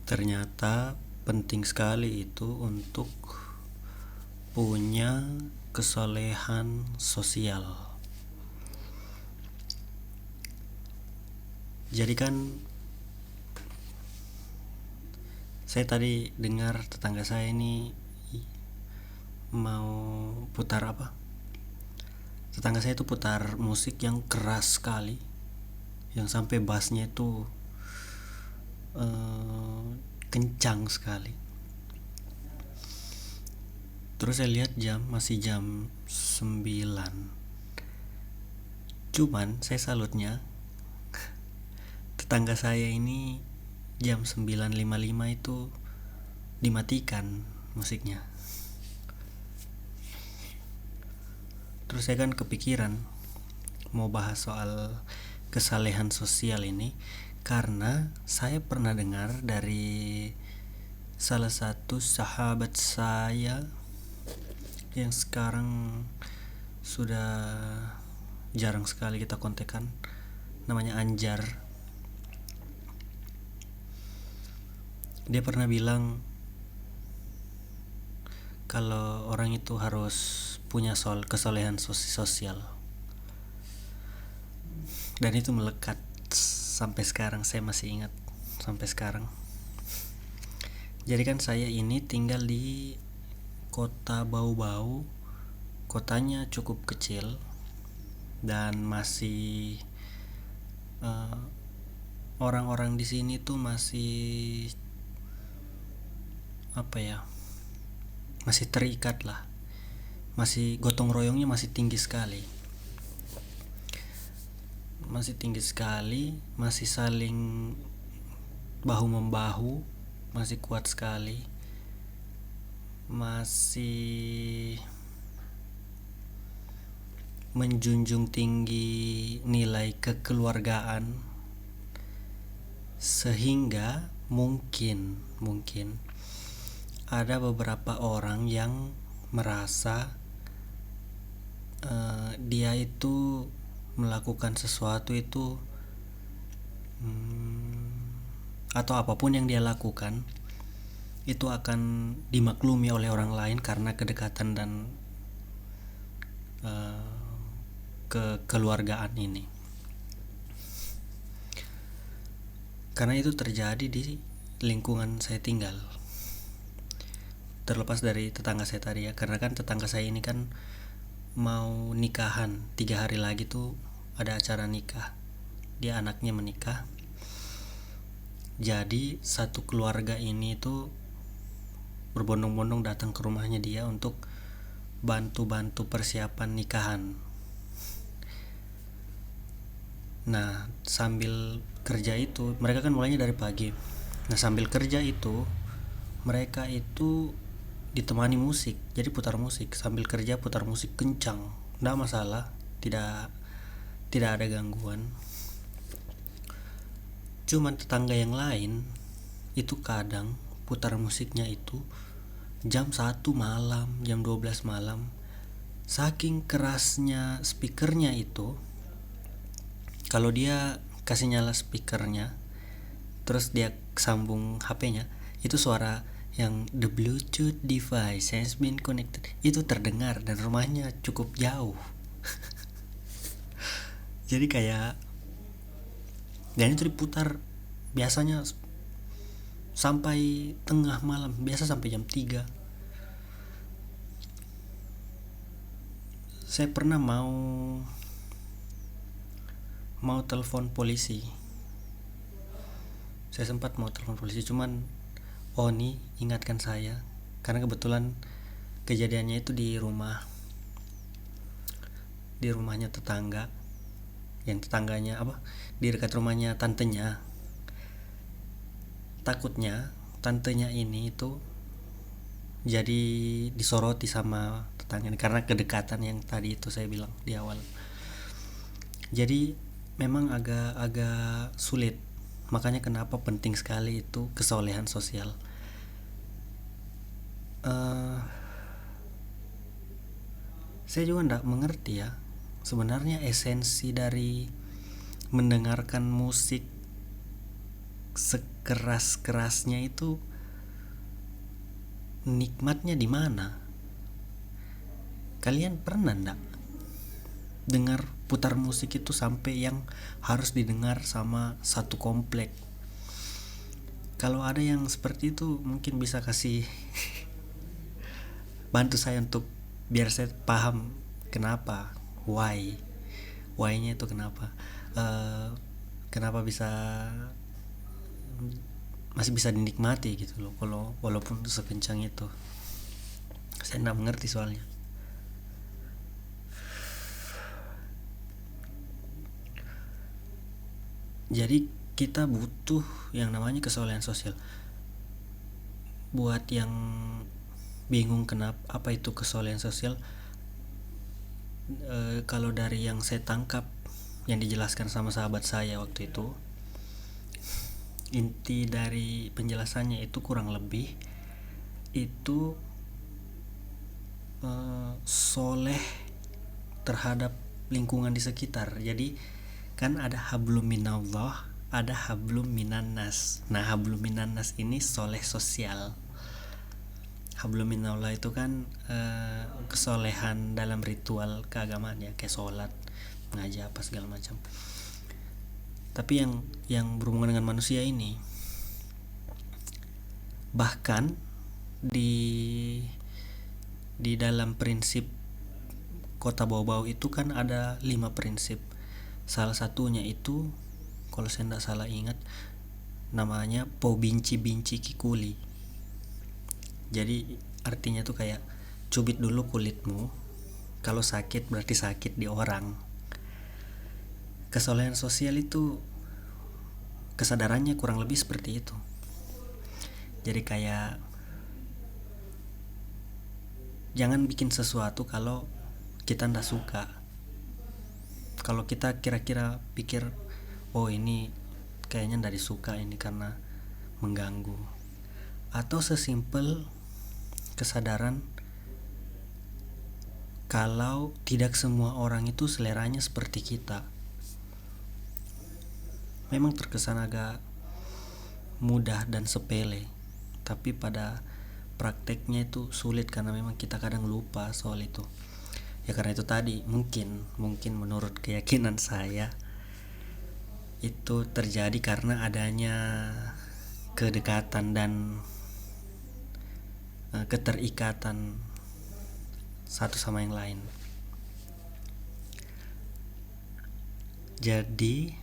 Ternyata penting sekali itu untuk punya kesolehan sosial. Jadi kan saya tadi dengar tetangga saya ini mau putar apa? Tetangga saya itu putar musik yang keras sekali, yang sampai bassnya itu kencang sekali. Terus saya lihat masih jam 9. Cuman saya salutnya tetangga saya ini jam 9.55 itu dimatikan musiknya. Terus saya kan kepikiran mau bahas soal kesalehan sosial ini karena saya pernah dengar dari salah satu sahabat saya yang sekarang sudah jarang sekali kita kontekan, namanya Anjar. Dia pernah bilang kalau orang itu harus punya kesolehan sosial, dan itu melekat sampai sekarang. Saya masih ingat sampai sekarang. Jadi kan saya ini tinggal di kota Bau-Bau. Kotanya cukup kecil dan masih orang-orang di sini tuh masih masih terikat lah, masih gotong royongnya masih tinggi sekali, masih saling bahu membahu, masih kuat sekali, masih menjunjung tinggi nilai kekeluargaan, sehingga mungkin ada beberapa orang yang merasa dia itu melakukan sesuatu itu atau apapun yang dia lakukan itu akan dimaklumi oleh orang lain karena kedekatan dan kekeluargaan ini. Karena itu terjadi di lingkungan saya tinggal. Terlepas dari tetangga saya tadi ya, karena kan tetangga saya ini kan mau nikahan, 3 hari lagi tuh ada acara nikah. Dia anaknya menikah. Jadi satu keluarga ini tuh berbondong-bondong datang ke rumahnya dia untuk bantu-bantu persiapan nikahan. Nah, sambil kerja itu, mereka kan mulainya dari pagi. Nah, sambil kerja itu mereka itu ditemani musik, jadi putar musik sambil kerja, putar musik kencang, nggak masalah, tidak ada gangguan. Cuman tetangga yang lain itu kadang putar musiknya itu jam 1 malam, jam 12 malam. Saking kerasnya speakernya itu, kalau dia kasih nyala speakernya terus dia sambung HP-nya, itu suara yang the Bluetooth device has been connected itu terdengar dan rumahnya cukup jauh. Jadi kayak, dan itu diputar biasanya sampai tengah malam, biasa sampai jam 3. Saya pernah mau telepon polisi. Saya sempat mau telepon polisi, cuman Oni ingatkan saya karena kebetulan kejadiannya itu di rumahnya tetangga, yang tetangganya di dekat rumahnya tantenya. Takutnya tantenya ini itu jadi disoroti sama tetangga karena kedekatan yang tadi itu saya bilang di awal. Jadi memang agak sulit. Makanya kenapa penting sekali itu kesolehan sosial. Saya juga tidak mengerti ya sebenarnya esensi dari mendengarkan musik sekeras-kerasnya itu nikmatnya di mana? Kalian pernah ndak dengar putar musik itu sampai yang harus didengar sama satu komplek? Kalau ada yang seperti itu mungkin bisa kasih bantu saya untuk biar saya paham kenapa, why-nya itu kenapa. Kenapa bisa masih bisa dinikmati gitu loh, kalau walaupun sekencang itu. Saya nggak mengerti soalnya. Jadi kita butuh yang namanya kesolehan sosial. Buat yang bingung kenapa apa itu kesolehan sosial, kalau dari yang saya tangkap yang dijelaskan sama sahabat saya waktu itu, inti dari penjelasannya itu kurang lebih itu soleh terhadap lingkungan di sekitar. Jadi kan ada hablum minallah, ada hablum minannas. Nah, hablum minannas ini soleh sosial. Hablum minallah itu kan kesolehan dalam ritual keagamaan ya, kayak sholat, ngaji apa segala macam. Tapi yang berhubungan dengan manusia ini, bahkan di dalam prinsip kota bau-bau itu kan ada 5 prinsip. Salah satunya itu kalau saya tidak salah ingat namanya po binci kikuli. Jadi artinya tuh kayak cubit dulu kulitmu, kalau sakit berarti sakit di orang. Kesolehan sosial itu kesadarannya kurang lebih seperti itu. Jadi kayak jangan bikin sesuatu kalau kita ndak suka. Kalau kita kira-kira pikir, oh ini kayaknya ndak disuka ini karena mengganggu, atau sesimpel kesadaran kalau tidak semua orang itu seleranya seperti kita. Memang terkesan agak mudah dan sepele, tapi pada prakteknya itu sulit karena memang kita kadang lupa soal itu. Ya karena itu tadi mungkin menurut keyakinan saya itu terjadi karena adanya kedekatan dan keterikatan satu sama yang lain. Jadi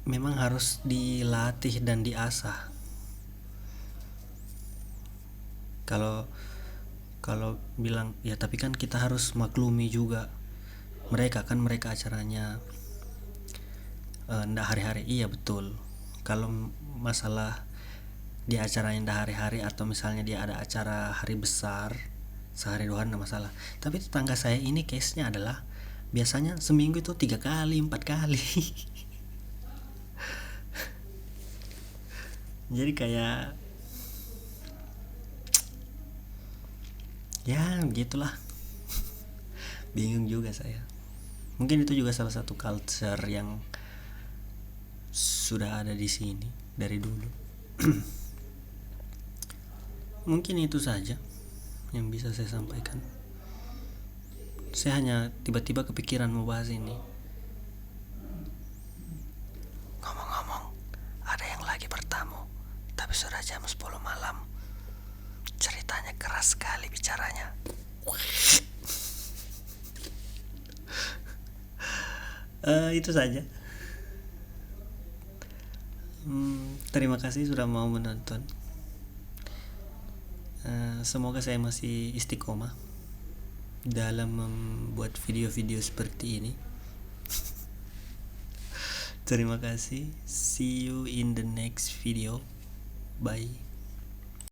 memang harus dilatih dan diasah. Kalau bilang ya tapi kan kita harus maklumi juga mereka acaranya ndak hari-hari. Iya betul, kalau masalah di acaranya ndak hari-hari atau misalnya dia ada acara hari besar sehari dua hari ndak masalah. Tapi tetangga saya ini case nya adalah biasanya seminggu itu 3 kali 4 kali. Jadi kayak ya begitulah. Bingung juga saya. Mungkin itu juga salah satu culture yang sudah ada di sini dari dulu. Mungkin itu saja yang bisa saya sampaikan. Saya hanya tiba-tiba kepikiran mau bahas ini. Ngomong-ngomong, ada yang lagi bertamu, tapi sudah jam 10 malam. Ceritanya keras sekali bicaranya. Itu saja. Terima kasih sudah mau menonton. Semoga saya masih istiqomah dalam membuat video-video seperti ini. Terima kasih. See you in the next video. Bye.